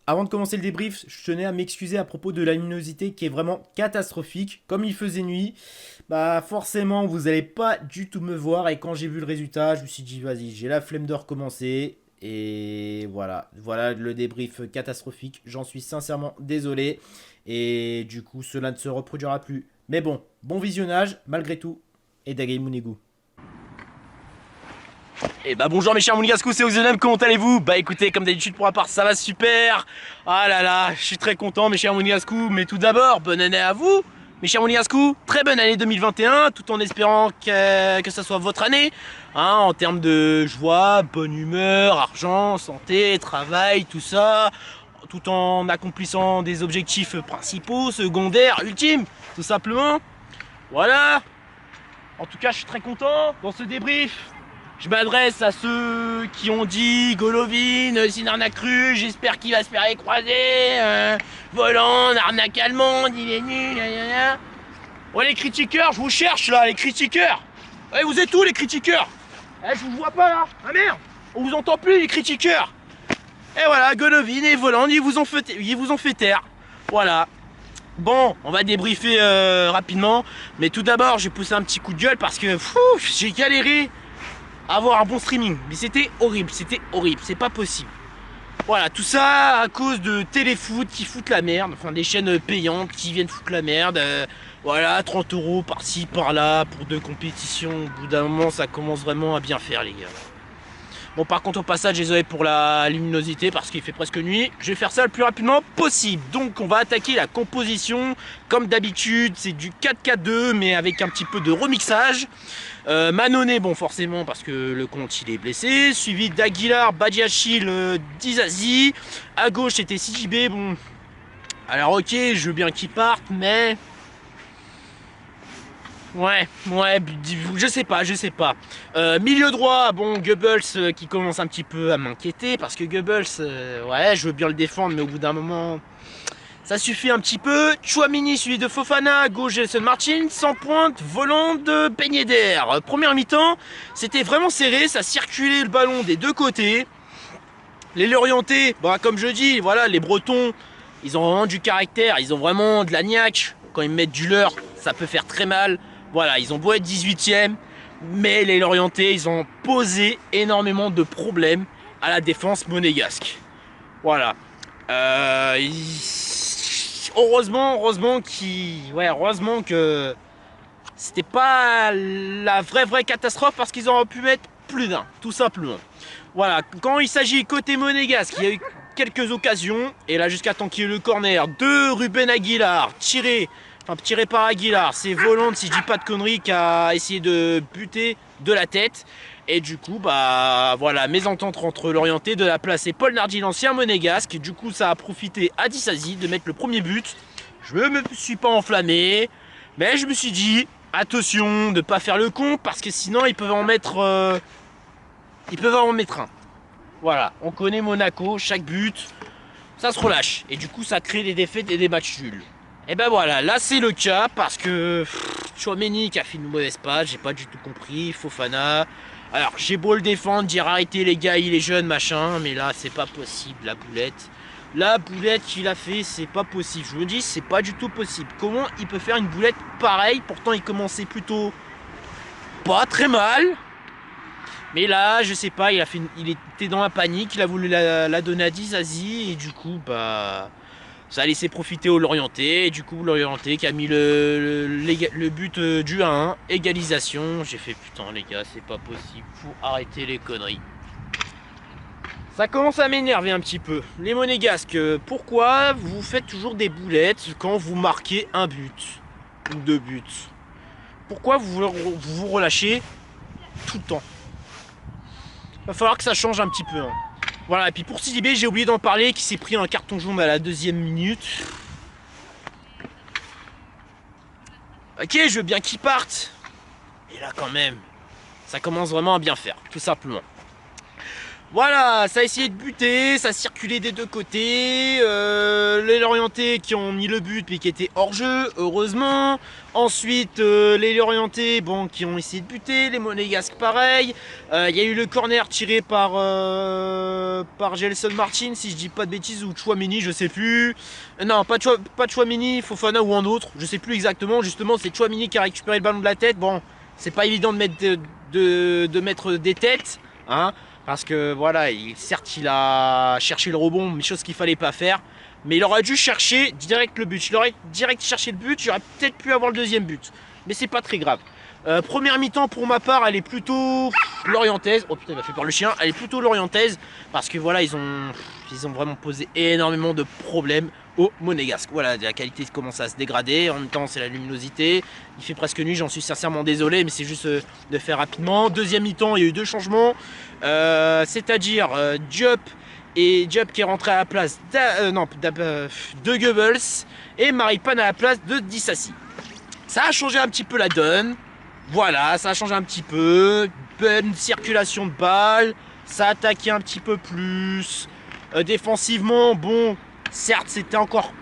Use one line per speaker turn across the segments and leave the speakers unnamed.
Avant de commencer le débrief, je tenais à m'excuser à propos de la luminosité qui est vraiment catastrophique. Comme il faisait nuit, bah forcément vous allez pas du tout me voir et quand j'ai vu le résultat, je me suis dit vas-y, j'ai la flemme de recommencer et voilà le débrief catastrophique. J'en suis sincèrement désolé et du coup cela ne se reproduira plus. Mais bon, bon visionnage malgré tout et Dagay Mounegou.
Et bah bonjour mes chers Mounigascous, c'est Oxenem, comment allez-vous? Bah écoutez, comme d'habitude pour ma part, ça va super. Ah là là, je suis très content mes chers Mounigascous, mais tout d'abord, bonne année à vous mes chers Mounigascous, très bonne année 2021, tout en espérant que ça soit votre année, hein, en termes de joie, bonne humeur, argent, santé, travail, tout ça, tout en accomplissant des objectifs principaux, secondaires, ultimes, tout simplement. Voilà, en tout cas je suis très content dans ce débrief. Je m'adresse à ceux qui ont dit Golovin, c'est une arnaque crue, j'espère qu'il va se faire écraser. Volant, arnaque allemande, il est nul. Ouais, les critiqueurs, je vous cherche là, les critiqueurs. Ouais, vous êtes où les critiqueurs? Je vous vois pas là. Ah merde, on vous entend plus les critiqueurs. Et voilà, Golovin et Voland, ils vous ont fait taire. Voilà. Bon, on va débriefer rapidement. Mais tout d'abord, j'ai poussé un petit coup de gueule parce que j'ai galéré avoir un bon streaming. Mais c'était horrible, c'est pas possible. Voilà, tout ça à cause de Téléfoot qui foutent la merde, enfin des chaînes payantes qui viennent foutre la merde. Voilà, 30 euros par-ci, par-là, pour deux compétitions. Au bout d'un moment, ça commence vraiment à bien faire, les gars. Bon, par contre, au passage, désolé pour la luminosité parce qu'il fait presque nuit. Je vais faire ça le plus rapidement possible. Donc, on va attaquer la composition. Comme d'habitude, c'est du 4-4-2, mais avec un petit peu de remixage. Manoné, bon, forcément, parce que le compte il est blessé. Suivi d'Aguilar, Badiachil, Dizazi. À gauche, c'était CJB. Bon, alors, ok, je veux bien qu'il parte, mais. Ouais, je sais pas, milieu droit, bon, Goebbels qui commence un petit peu à m'inquiéter parce que Goebbels, ouais, je veux bien le défendre, mais au bout d'un moment, ça suffit un petit peu. Chouamini suivi de Fofana, à gauche Gelson Martin, sans pointe, volant de Ben Yedder. Première mi-temps, c'était vraiment serré, ça circulait le ballon des deux côtés. Les Lorientais, bah, comme je dis, voilà, les Bretons, ils ont vraiment du caractère, ils ont vraiment de la niaque. Quand ils mettent du leur, ça peut faire très mal. Voilà, ils ont beau être 18e, mais les Lorientais, ils ont posé énormément de problèmes à la défense monégasque. Voilà. Heureusement que c'était pas la vraie catastrophe parce qu'ils auraient pu mettre plus d'un, tout simplement. Voilà, quand il s'agit côté monégasque, il y a eu quelques occasions, et là jusqu'à temps qu'il y ait le corner de Ruben Aguilar, tiré par Aguilar, c'est Voland, si je dis pas de conneries, qui a essayé de buter de la tête. Et du coup, bah voilà, mésentente entre l'orienté de la place et Paul Nardi, l'ancien monégasque. Du coup, ça a profité à Disasi de mettre le premier but. Je me suis pas enflammé, mais je me suis dit, attention de ne pas faire le con, parce que sinon ils peuvent en mettre un. Voilà, on connaît Monaco, chaque but, ça se relâche. Et du coup, ça crée des défaites et des matchs nuls. Et ben voilà, là c'est le cas parce que Chouameni qui a fait une mauvaise passe, j'ai pas du tout compris, Fofana. Alors j'ai beau le défendre, dire arrêtez les gars, il est jeune, machin, mais là c'est pas possible, la boulette. La boulette qu'il a fait, c'est pas possible. Je me dis, c'est pas du tout possible. Comment il peut faire une boulette pareille? Pourtant, il commençait plutôt pas très mal. Mais là, je sais pas, il était dans la panique, il a voulu la donner à Dizazi et du coup, bah, ça a laissé profiter au Lorientais. Et du coup, Lorientais qui a mis le but du 1, égalisation. J'ai fait putain, les gars, c'est pas possible, faut arrêter les conneries. Ça commence à m'énerver un petit peu. Les Monégasques, pourquoi vous faites toujours des boulettes quand vous marquez un but ou deux buts? Pourquoi vous relâchez tout le temps? Va falloir que ça change un petit peu. Hein. Voilà, et puis pour Sidibé, j'ai oublié d'en parler, qui s'est pris un carton jaune à la deuxième minute. Ok, je veux bien qu'il parte. Et là, quand même, ça commence vraiment à bien faire, tout simplement. Voilà, ça a essayé de buter, ça a circulé des deux côtés. Les Lorientais qui ont mis le but mais qui étaient hors jeu, heureusement. Ensuite, les Lorientais bon, qui ont essayé de buter, les Monégasques pareil. Il y a eu le corner tiré par Gelson Martin, si je dis pas de bêtises, ou Chouameni, je sais plus. Non, pas Chouameni, Fofana ou un autre, je sais plus exactement. Justement, c'est Chouameni qui a récupéré le ballon de la tête. Bon, c'est pas évident de mettre, de mettre des têtes, hein. Parce que voilà, certes il a cherché le rebond, mais chose qu'il fallait pas faire. Mais il aurait dû chercher direct le but. Il aurait direct cherché le but, j'aurais peut-être pu avoir le deuxième but. Mais c'est pas très grave. Première mi-temps pour ma part, elle est plutôt lorientaise. Oh putain, il m'a fait peur le chien. Elle est plutôt lorientaise. Parce que voilà, ils ont vraiment posé énormément de problèmes aux Monégasques. Voilà, la qualité commence à se dégrader. En même temps, c'est la luminosité. Il fait presque nuit, j'en suis sincèrement désolé, mais c'est juste de faire rapidement. Deuxième mi-temps, il y a eu deux changements. C'est-à-dire Diop qui est rentré à la place de Goebbels et Maripane à la place de Dissassi. Ça a changé un petit peu la donne. Voilà, ça a changé un petit peu. Bonne circulation de balles. Ça a attaqué un petit peu plus. Défensivement, bon, certes, c'était encore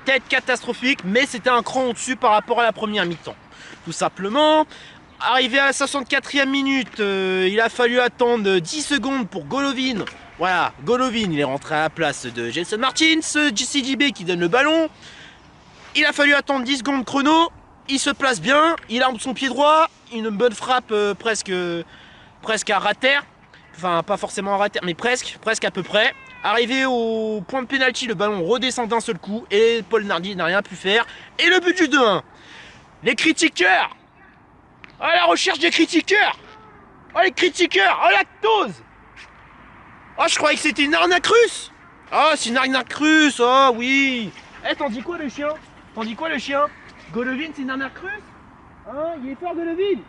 peut-être catastrophique, mais c'était un cran au-dessus par rapport à la première mi-temps. Tout simplement. Arrivé à la 64e minute, il a fallu attendre 10 secondes pour Golovin. Voilà, Golovin, il est rentré à la place de Gelson Martins, CJB qui donne le ballon. Il a fallu attendre 10 secondes chrono. Il se place bien, il arme son pied droit, une bonne frappe presque à rater. Enfin, pas forcément à rater, mais presque à peu près. Arrivé au point de pénalty, le ballon redescend d'un seul coup et Paul Nardi n'a rien pu faire. Et le but du 2-1. Les critiqueurs. Oh, la recherche des critiqueurs. Oh, les critiqueurs. Oh, lactose. Oh, je croyais que c'était une arnaque russe. Oh, c'est une arnaque russe. Oh, oui. Eh, t'en dis quoi, le chien? Golovin, c'est une arnaque russe? Hein, il est fort, Golovin.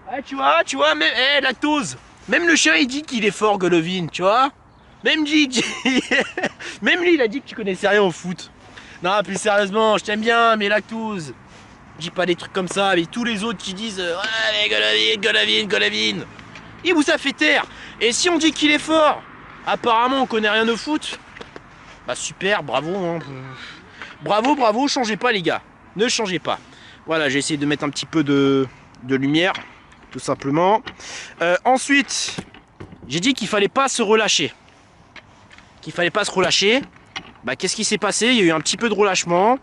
Ah, tu vois, même, lactose. Même le chien, il dit qu'il est fort, Golovin, tu vois. Même lui, même lui, il a dit que tu connaissais rien au foot. Non, plus sérieusement, je t'aime bien, mais lactose. Dis pas des trucs comme ça, mais tous les autres qui disent ouais, mais Golovin. Il vous a fait taire. Et si on dit qu'il est fort, apparemment on connaît rien au foot. Bah super, bravo. Hein. Bravo, changez pas les gars. Ne changez pas. Voilà, j'ai essayé de mettre un petit peu de lumière, tout simplement. Ensuite, j'ai dit qu'il fallait pas se relâcher. Bah qu'est-ce qui s'est passé? Il y a eu un petit peu de relâchement.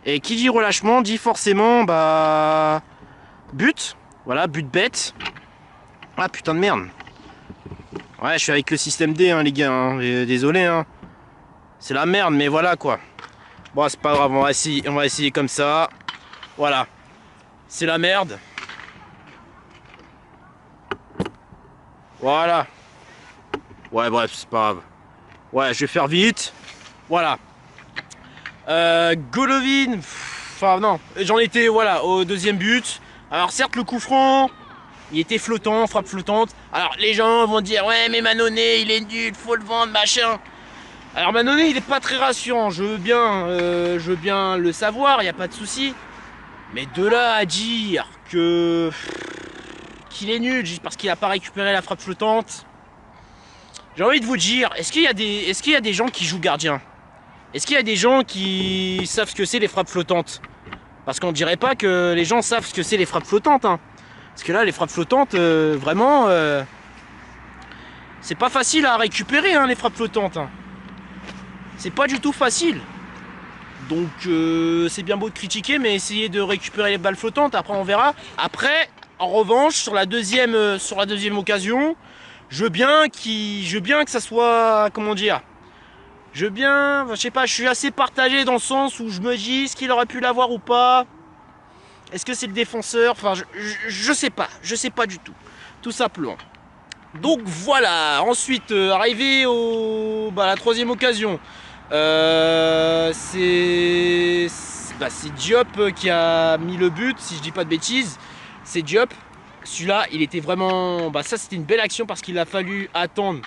Et qui dit relâchement dit forcément bah but. Voilà, but bête. Ah putain de merde. Ouais, je suis avec le système D hein, les gars, hein. Désolé hein. C'est la merde mais voilà quoi. Bon, c'est pas grave, on va essayer comme ça. Voilà. C'est la merde. Voilà. Ouais, bref, c'est pas grave. Ouais, je vais faire vite. Voilà. Golovin, enfin non, j'en étais voilà au deuxième but. Alors certes le coup franc, il était flottant, frappe flottante. Alors les gens vont dire ouais mais Mannone il est nul, faut le vendre machin. Alors Mannone il est pas très rassurant, je veux bien le savoir, il y a pas de souci. Mais de là à dire que qu'il est nul juste parce qu'il a pas récupéré la frappe flottante. J'ai envie de vous dire, est-ce qu'il y a des gens qui jouent gardien? Est-ce qu'il y a des gens qui savent ce que c'est les frappes flottantes? Parce qu'on dirait pas que les gens savent ce que c'est les frappes flottantes. Hein. Parce que là, les frappes flottantes, vraiment, c'est pas facile à récupérer, hein, les frappes flottantes. Hein. C'est pas du tout facile. Donc, c'est bien beau de critiquer, mais essayez de récupérer les balles flottantes. Après, on verra. Après, en revanche, sur la deuxième occasion, je veux bien que ça soit, comment dire, je sais pas, je suis assez partagé dans le sens où je me dis est-ce qu'il aurait pu l'avoir ou pas. Est-ce que c'est le défenseur? Enfin, je sais pas du tout simplement. Donc voilà, ensuite, arrivé à la troisième occasion, c'est Diop qui a mis le but, si je dis pas de bêtises, c'est Diop. Celui-là, il était vraiment, ça c'était une belle action parce qu'il a fallu attendre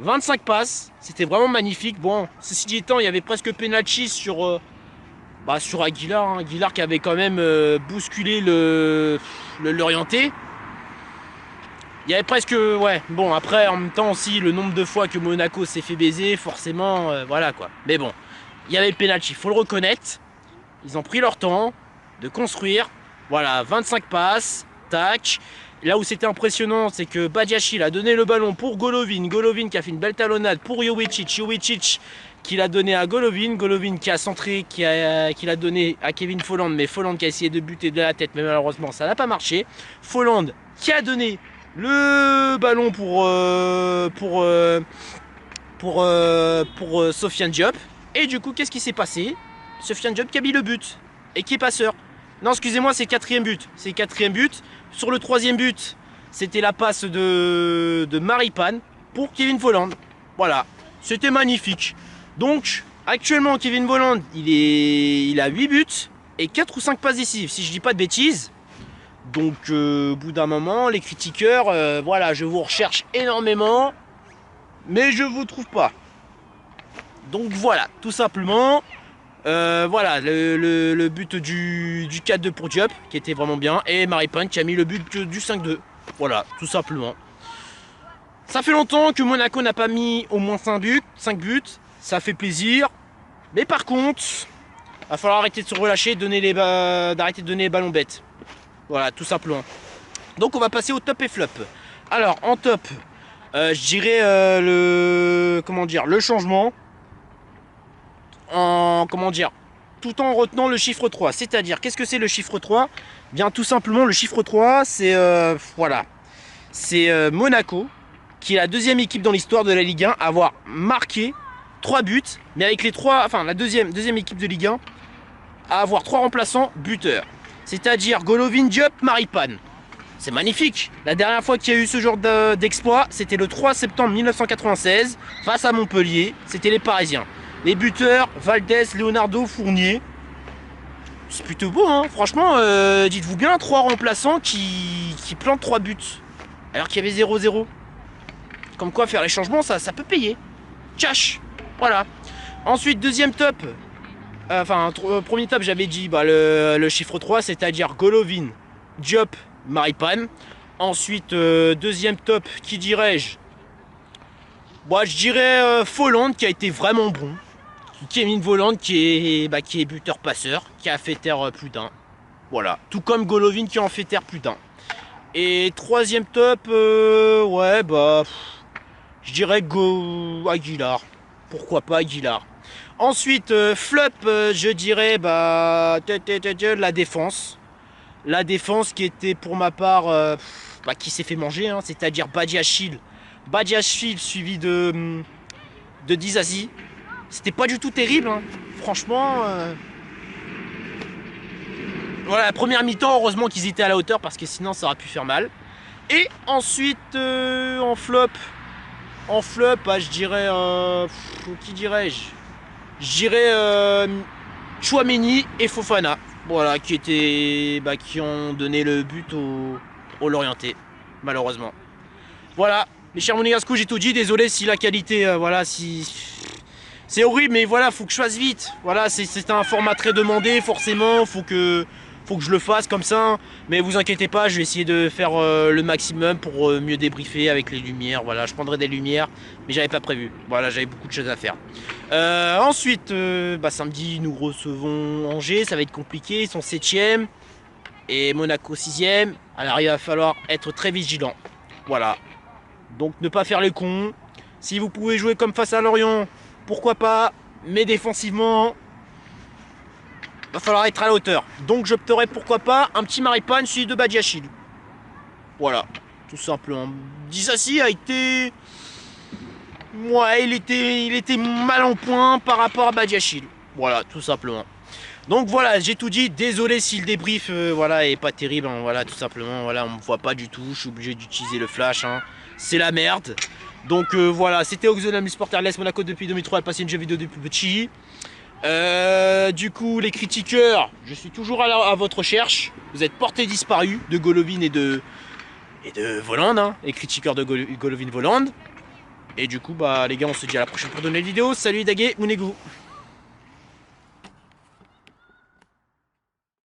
25 passes, c'était vraiment magnifique. Bon, ceci dit étant, il y avait presque penalty sur Aguilar. Hein. Aguilar qui avait quand même bousculé le Lorientais. Il y avait presque... Ouais, bon, après, en même temps aussi, le nombre de fois que Monaco s'est fait baiser, forcément, voilà quoi. Mais bon, il y avait le penalty, il faut le reconnaître. Ils ont pris leur temps de construire. Voilà, 25 passes, tac. Là où c'était impressionnant, c'est que Badiachil a donné le ballon pour Golovin. Golovin qui a fait une belle talonnade pour Jovicic. Jovicic qui l'a donné à Golovin. Golovin qui a centré, qui l'a donné à Kevin Folland. Mais Folland qui a essayé de buter de la tête, mais malheureusement ça n'a pas marché. Folland qui a donné le ballon pour Sofiane Diop. Et du coup, qu'est-ce qui s'est passé? Sofiane Diop qui a mis le but. Et qui est passeur. Non, excusez-moi, c'est quatrième but. C'est quatrième but. Sur le troisième but, c'était la passe de Maripane pour Kevin Folland. Voilà, c'était magnifique. Donc, actuellement, Kevin Folland, il a 8 buts et 4 ou 5 passes décisives, si je dis pas de bêtises. Donc, au bout d'un moment, les critiqueurs, voilà, je vous recherche énormément, mais je vous trouve pas. Donc voilà, tout simplement. Voilà, le but du 4-2 pour Diop, qui était vraiment bien. Et Maripane qui a mis le but du 5-2. Voilà, tout simplement. Ça fait longtemps que Monaco n'a pas mis au moins 5 buts. Ça fait plaisir. Mais par contre, il va falloir arrêter de se relâcher, d'arrêter de donner les ballons bêtes. Voilà, tout simplement. Donc on va passer au top et flop. Alors, en top, je dirais le changement. Tout en retenant le chiffre 3. C'est-à-dire, qu'est-ce que c'est le chiffre 3? Bien, tout simplement, le chiffre 3, c'est Monaco, qui est la deuxième équipe dans l'histoire de la Ligue 1 à avoir marqué 3 buts, mais avec la deuxième équipe de Ligue 1 à avoir 3 remplaçants buteurs. C'est-à-dire Golovin, Diop, Maripane. C'est magnifique. La dernière fois qu'il y a eu ce genre d'exploit, c'était le 3 septembre 1996, face à Montpellier. C'était les Parisiens. Les buteurs, Valdez, Leonardo, Fournier. C'est plutôt beau, hein. Franchement, dites-vous bien, 3 remplaçants qui plantent 3 buts. Alors qu'il y avait 0-0. Comme quoi, faire les changements, ça peut payer. Cash. Voilà. Ensuite, deuxième top. Premier top, j'avais dit le chiffre 3, c'est-à-dire Golovin, Diop, Maripane. Ensuite, deuxième top, qui dirais-je? Je dirais Folland, qui a été vraiment bon. Kevin Folland qui est buteur-passeur, qui a fait taire plus d'un. Voilà, tout comme Golovin qui en fait taire plus d'un. Et troisième top, je dirais Aguilar. Pourquoi pas Aguilar. Ensuite, flop, je dirais la défense. La défense qui était pour ma part, qui s'est fait manger, hein, c'est-à-dire Badiachil. Badiachil suivi de Disasi. C'était pas du tout terrible, hein. Franchement. Voilà, la première mi-temps, heureusement qu'ils étaient à la hauteur parce que sinon ça aurait pu faire mal. Et ensuite, en flop, je dirais. Qui dirais-je? Je dirais Tchouaméni et Fofana. Voilà, qui ont donné le but au Lorientais, malheureusement. Voilà, mes chers monégascous, j'ai tout dit. Désolé si la qualité, c'est horrible, mais voilà, faut que je fasse vite. Voilà, c'est un format très demandé, forcément. Faut que je le fasse comme ça. Mais vous inquiétez pas, je vais essayer de faire le maximum pour mieux débriefer avec les lumières. Voilà, je prendrai des lumières, mais j'avais pas prévu. Voilà, j'avais beaucoup de choses à faire. Ensuite, samedi, nous recevons Angers. Ça va être compliqué, ils sont 7e. Et Monaco 6e. Alors, il va falloir être très vigilant. Voilà. Donc, ne pas faire les cons. Si vous pouvez jouer comme face à Lorient, pourquoi pas, mais défensivement, va falloir être à la hauteur. Donc j'opterai pourquoi pas un petit Maripane suivi de Badiachil. Voilà, tout simplement. Disasi a été... Ouais, il était mal en point par rapport à Badiachil. Voilà, tout simplement. Donc voilà, j'ai tout dit. Désolé si le débrief est pas terrible. Hein, voilà, tout simplement. Voilà, on me voit pas du tout. Je suis obligé d'utiliser le flash. Hein. C'est la merde. Donc voilà, c'était Oxonam, le supporter LS Monaco depuis 2003, elle passait une jeu vidéo depuis petit. Du coup, les critiqueurs, je suis toujours à votre recherche. Vous êtes portés disparus de Golovin et de Folland, hein, les critiqueurs de Golovin Folland. Et du coup, les gars, on se dit à la prochaine pour de nouvelles vidéos. Salut Daguet, Mounegou.